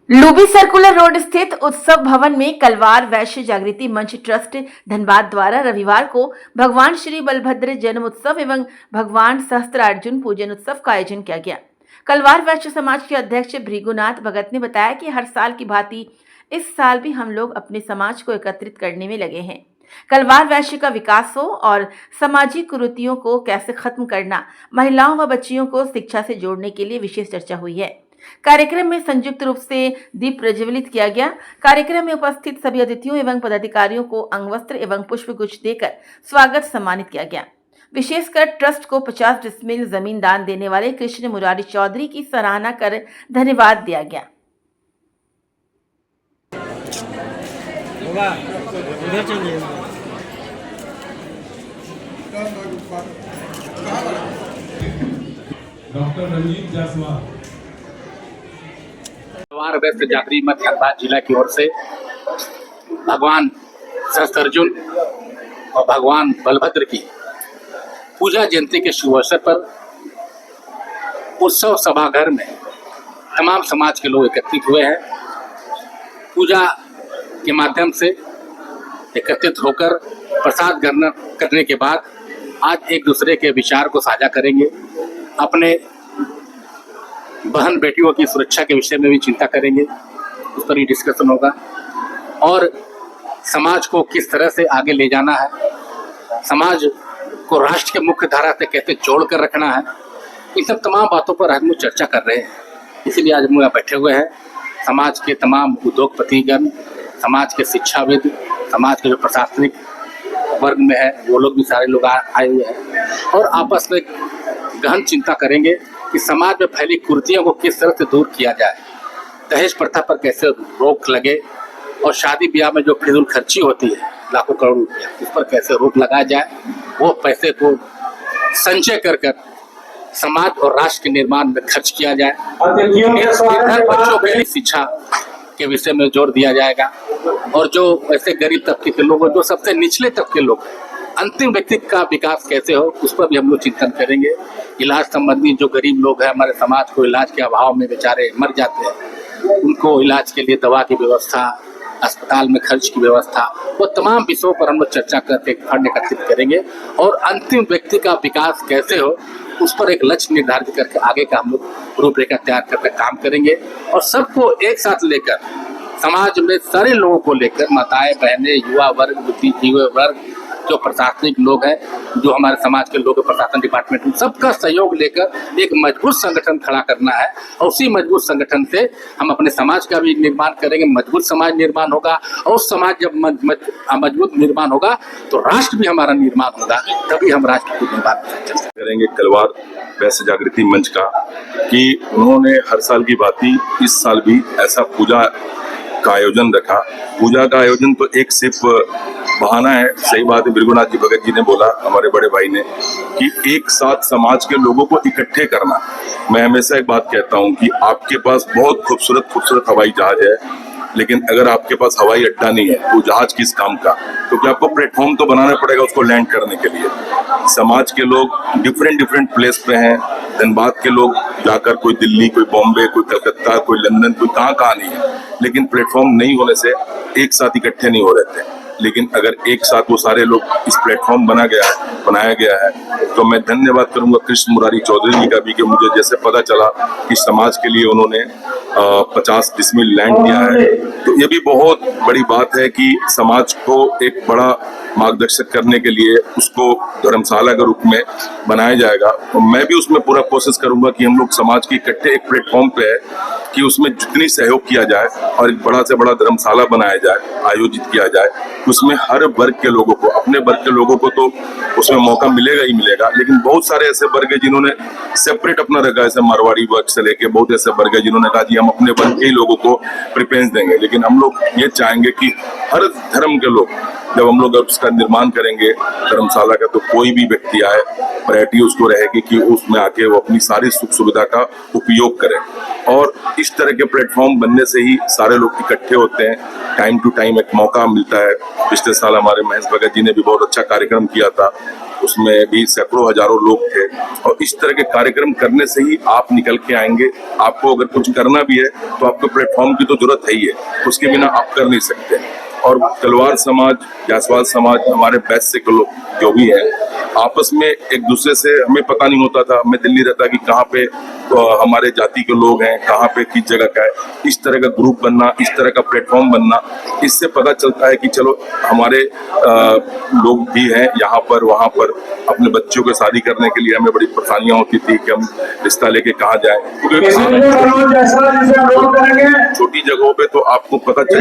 Luby circular road स्थित उत्सव भवन में कलवार वैश्य जागृति मंच ट्रस्ट धनबाद द्वारा रविवार को भगवान श्री बलभद्र जन्म उत्सव एवं भगवान सहस्त्रार्जुन पूजन उत्सव का आयोजन किया गया। कलवार वैश्य समाज के अध्यक्ष भृगुनाथ भगत ने बताया कि हर साल की भांति इस साल भी हम लोग अपने समाज को एकत्रित करने में लगे हैं। कलवार वैश्य का विकास हो और सामाजिक कुरीतियों को कैसे खत्म करना, महिलाओं व बच्चियों को शिक्षा से जोड़ने के लिए विशेष चर्चा हुई है। कार्यक्रम में संयुक्त रूप से दीप प्रज्वलित किया गया। कार्यक्रम में उपस्थित सभी अतिथियों एवं पदाधिकारियों को अंगवस्त्र एवं पुष्पगुच्छ देकर स्वागत सम्मानित किया गया। विशेषकर ट्रस्ट को 50 डिसमिल जमीन दान देने वाले कृष्ण मुरारी चौधरी की सराहना कर धन्यवाद दिया गया। डॉक्टर रंजीत जायसवाल वैश्य जागृति मंच धनबाद जिला की ओर से भगवान सहस्त्रार्जुन और भगवान बलभद्र की पूजा जयंती के शुभ अवसर पर उत्सव सभागार में तमाम समाज के लोग एकत्रित हुए हैं। पूजा के माध्यम से एकत्रित होकर प्रसाद ग्रहण करने के बाद आज एक दूसरे के विचार को साझा करेंगे। अपने बहन बेटियों की सुरक्षा के विषय में भी चिंता करेंगे, उस पर ही डिस्कशन होगा और समाज को किस तरह से आगे ले जाना है, समाज को राष्ट्र के मुख्य धारा से कैसे जोड़ कर रखना है, इन सब तमाम बातों पर हम लोग चर्चा कर रहे हैं। इसीलिए आज हम यहाँ बैठे हुए हैं। समाज के तमाम उद्योगपतिगण, समाज के शिक्षाविद, समाज के जो प्रशासनिक वर्ग में है वो लोग भी सारे लोग आए हुए हैं और आपस में गहन चिंता करेंगे कि समाज में फैली कुरीतियों को किस तरह से दूर किया जाए, दहेज प्रथा पर कैसे रोक लगे और शादी ब्याह में जो फिजूल खर्ची होती है लाखों करोड़ रुपया, उस पर कैसे रोक लगाया जाए, वो पैसे को संचय कर कर समाज और राष्ट्र के निर्माण में खर्च किया जाए। बच्चों के लिए शिक्षा के विषय में जोर दिया जाएगा और जो ऐसे गरीब तबके के लोग, जो सबसे निचले तबके लोग, अंतिम व्यक्ति का विकास कैसे हो, उस पर भी हम लोग चिंतन करेंगे। इलाज संबंधी जो गरीब लोग हैं हमारे समाज को, इलाज के अभाव में बेचारे मर जाते हैं, उनको इलाज के लिए दवा की व्यवस्था, अस्पताल में खर्च की व्यवस्था, वो तमाम विषयों पर हम लोग चर्चा करके फंड एकत्रित करेंगे और अंतिम व्यक्ति का विकास कैसे हो उस पर एक लक्ष्य निर्धारित करके आगे का हम लोग रूपरेखा तैयार करके काम करेंगे और सबको एक साथ लेकर समाज में सारे लोगों को लेकर, माताएं बहनें, युवा वर्ग, बुद्धिजीवी वर्ग, जो प्रशासनिक लोग हैं, जो हमारे समाज के लोग प्रशासन डिपार्टमेंट में, सबका सहयोग लेकर एक मजबूत संगठन खड़ा करना है और उसी मजबूत संगठन से हम अपने समाज का भी निर्माण करेंगे। मजबूत समाज निर्माण होगा और समाज जब मजबूत निर्माण होगा तो राष्ट्र भी हमारा निर्माण होगा, तभी हम राष्ट्र को निर्माण करेंगे। कलवार वैश्य जागृति मंच का कि उन्होंने हर साल की भांति इस साल भी ऐसा पूजा का आयोजन रखा। पूजा का आयोजन तो एक सिर्फ बहाना है, सही बात है, भृगुनाथ जी भगत जी ने बोला, हमारे बड़े भाई ने, कि एक साथ समाज के लोगों को इकट्ठे करना। मैं हमेशा एक बात कहता हूं कि आपके पास बहुत खूबसूरत खूबसूरत हवाई जहाज है, लेकिन अगर आपके पास हवाई अड्डा नहीं है तो जहाज किस काम का, क्योंकि आपको प्लेटफॉर्म तो बनाना पड़ेगा उसको लैंड करने के लिए। समाज के लोग डिफरेंट प्लेस पे हैं। धनबाद के लोग जाकर कोई दिल्ली, कोई बॉम्बे, कोई कलकत्ता, कोई लंदन, कोई कहाँ नहीं है, लेकिन प्लेटफॉर्म नहीं होने से एक साथ इकट्ठे नहीं हो रहे थे। लेकिन अगर एक साथ वो सारे लोग इस प्लेटफॉर्म बनाया गया है तो मैं धन्यवाद करूंगा कृष्ण मुरारी चौधरी जी का भी, कि मुझे जैसे पता चला कि समाज के लिए उन्होंने 50 डिसमिल लैंड दिया है, तो ये भी बहुत बड़ी बात है कि समाज को एक बड़ा मार्गदर्शक करने के लिए उसको धर्मशाला के रूप में बनाया जाएगा। और मैं भी उसमें पूरा कोशिश करूंगा कि हम लोग समाज के इकट्ठे एक प्लेटफॉर्म पे है कि उसमें जितनी सहयोग किया जाए और एक बड़ा से बड़ा धर्मशाला बनाया जाए, आयोजित किया जाए, उसमें हर वर्ग के लोगों को, अपने वर्ग के लोगों को तो उसमें मौका मिलेगा ही मिलेगा, लेकिन बहुत सारे ऐसे वर्ग है जिन्होंने सेपरेट अपना रखा है, ऐसे मारवाड़ी वर्ग से लेके बहुत ऐसे वर्ग है जिन्होंने कहा जी हम अपने वर्ग के ही लोगों को प्रेफरेंस देंगे। लेकिन हम लोग ये चाहेंगे कि हर धर्म के लोग, जब हम लोग उसका निर्माण करेंगे धर्मशाला का, तो कोई भी व्यक्ति आए, वैरायटी उसको रहेगी कि उसमें आके वो अपनी सारी सुख सुविधा का उपयोग करे। और इस तरह के प्लेटफॉर्म बनने से ही सारे लोग इकट्ठे होते हैं, टाइम टू टाइम एक मौका मिलता है। पिछले साल हमारे महेश भगत जी ने भी बहुत अच्छा कार्यक्रम किया था, उसमें भी सैकड़ों हजारों लोग थे। और इस तरह के कार्यक्रम करने से ही आप निकल के आएंगे। आपको अगर कुछ करना भी है तो आपको प्लेटफॉर्म की तो जरूरत है ही है, उसके बिना आप कर नहीं सकते। और कलवार समाज, जायसवाल समाज, हमारे वैश्य के लोग जो भी है, आपस में एक दूसरे से हमें पता नहीं होता था। मैं दिल्ली रहता कि कहाँ पे हमारे जाति के लोग हैं, कहाँ पे किस जगह का है। इस तरह का ग्रुप बनना, इस तरह का प्लेटफॉर्म बनना, इससे पता चलता है कि चलो हमारे लोग भी हैं यहाँ पर वहाँ पर। अपने बच्चों को शादी करने के लिए हमें बड़ी परेशानियां होती थी कि हम रिश्ता लेके कहाँ जाएं, क्योंकि छोटी जगहों पे तो आपको पता चल